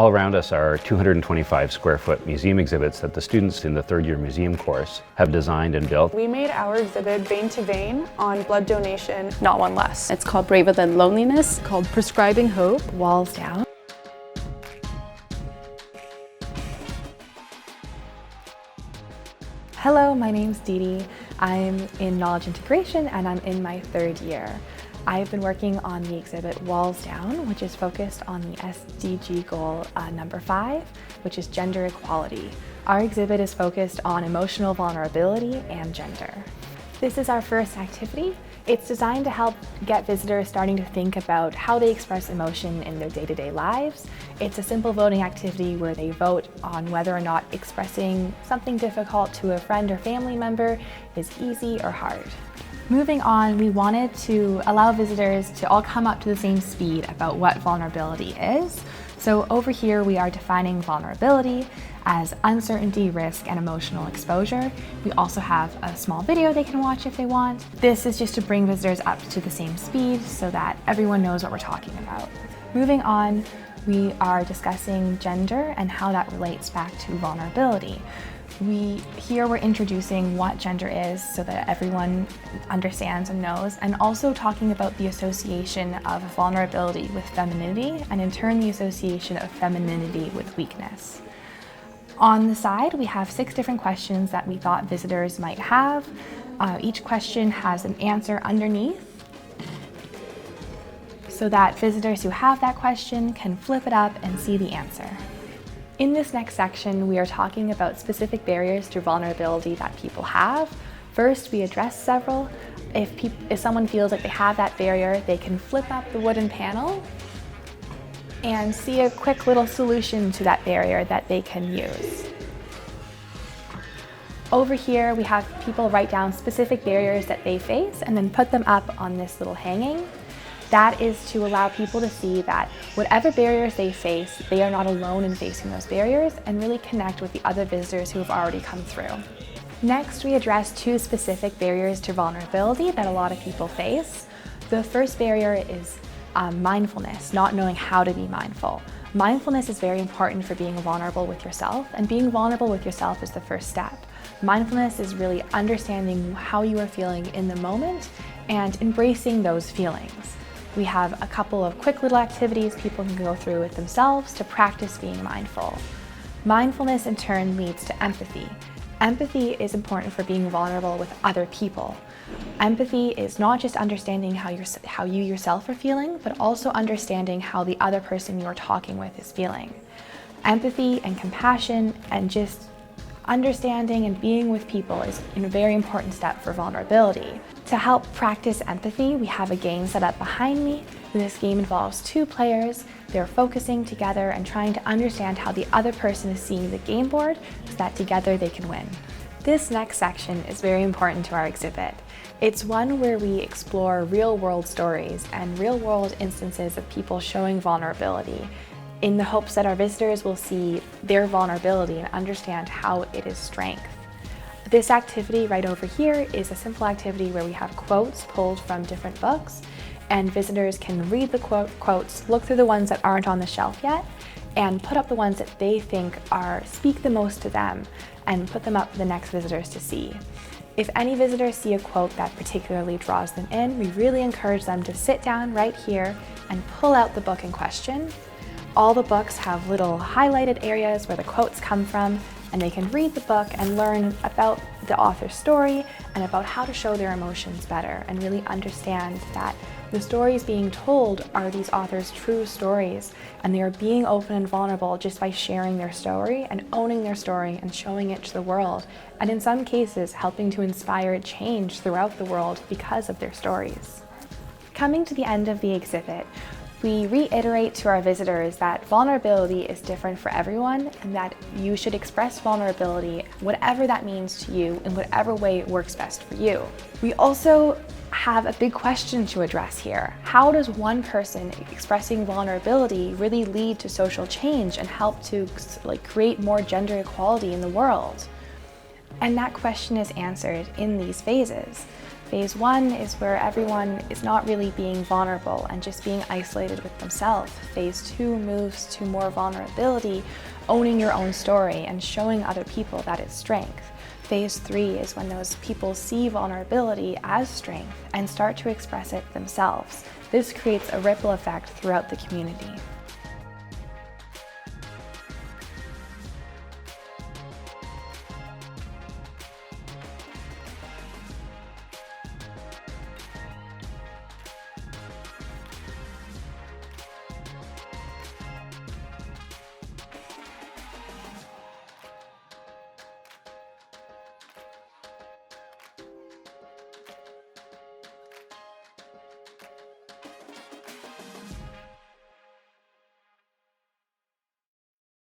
All around us are 225 square foot museum exhibits that the students in the third year museum course have designed and built. We made our exhibit Vein to Vein on blood donation, Not One Less. It's called Braver Than Loneliness. Called Prescribing Hope. Walls Down. Hello, my name's Dee Dee. I'm in Knowledge Integration and I'm in my third year. I've been working on the exhibit Walls Down, which is focused on the SDG goal number 5, which is gender equality. Our exhibit is focused on emotional vulnerability and gender. This is our first activity. It's designed to help get visitors starting to think about how they express emotion in their day-to-day lives. It's a simple voting activity where they vote on whether or not expressing something difficult to a friend or family member is easy or hard. Moving on, we wanted to allow visitors to all come up to the same speed about what vulnerability is. So over here we are defining vulnerability as uncertainty, risk, and emotional exposure. We also have a small video they can watch if they want. This is just to bring visitors up to the same speed so that everyone knows what we're talking about. Moving on, we are discussing gender and how that relates back to vulnerability. Here we're introducing what gender is so that everyone understands and knows, and also talking about the association of vulnerability with femininity, and in turn the association of femininity with weakness. On the side, we have 6 different questions that we thought visitors might have. Each question has an answer underneath, so that visitors who have that question can flip it up and see the answer. In this next section, we are talking about specific barriers to vulnerability that people have. First, we address several. If someone feels like they have that barrier, they can flip up the wooden panel and see a quick little solution to that barrier that they can use. Over here, we have people write down specific barriers that they face and then put them up on this little hanging. That is to allow people to see that whatever barriers they face, they are not alone in facing those barriers, and really connect with the other visitors who have already come through. Next, we address 2 specific barriers to vulnerability that a lot of people face. The first barrier is mindfulness, not knowing how to be mindful. Mindfulness is very important for being vulnerable with yourself, and being vulnerable with yourself is the first step. Mindfulness is really understanding how you are feeling in the moment and embracing those feelings. We have a couple of quick little activities people can go through with themselves to practice being mindful. Mindfulness in turn leads to empathy. Empathy is important for being vulnerable with other people. Empathy is not just understanding how you yourself are feeling, but also understanding how the other person you are talking with is feeling. Empathy and compassion and just understanding and being with people is a very important step for vulnerability. To help practice empathy, we have a game set up behind me. This game involves 2 players. They're focusing together and trying to understand how the other person is seeing the game board so that together they can win. This next section is very important to our exhibit. It's one where we explore real-world stories and real-world instances of people showing vulnerability, in the hopes that our visitors will see their vulnerability and understand how it is strength. This activity right over here is a simple activity where we have quotes pulled from different books, and visitors can read the quotes, look through the ones that aren't on the shelf yet, and put up the ones that they think speak the most to them, and put them up for the next visitors to see. If any visitors see a quote that particularly draws them in, we really encourage them to sit down right here and pull out the book in question. All the books have little highlighted areas where the quotes come from, and they can read the book and learn about the author's story and about how to show their emotions better, and really understand that the stories being told are these authors' true stories, and they are being open and vulnerable just by sharing their story and owning their story and showing it to the world, and in some cases helping to inspire change throughout the world because of their stories. Coming to the end of the exhibit, we reiterate to our visitors that vulnerability is different for everyone, and that you should express vulnerability, whatever that means to you, in whatever way works best for you. We also have a big question to address here. How does one person expressing vulnerability really lead to social change and help to create more gender equality in the world? And that question is answered in these phases. Phase 1 is where everyone is not really being vulnerable and just being isolated with themselves. Phase 2 moves to more vulnerability, owning your own story and showing other people that it's strength. Phase 3 is when those people see vulnerability as strength and start to express it themselves. This creates a ripple effect throughout the community.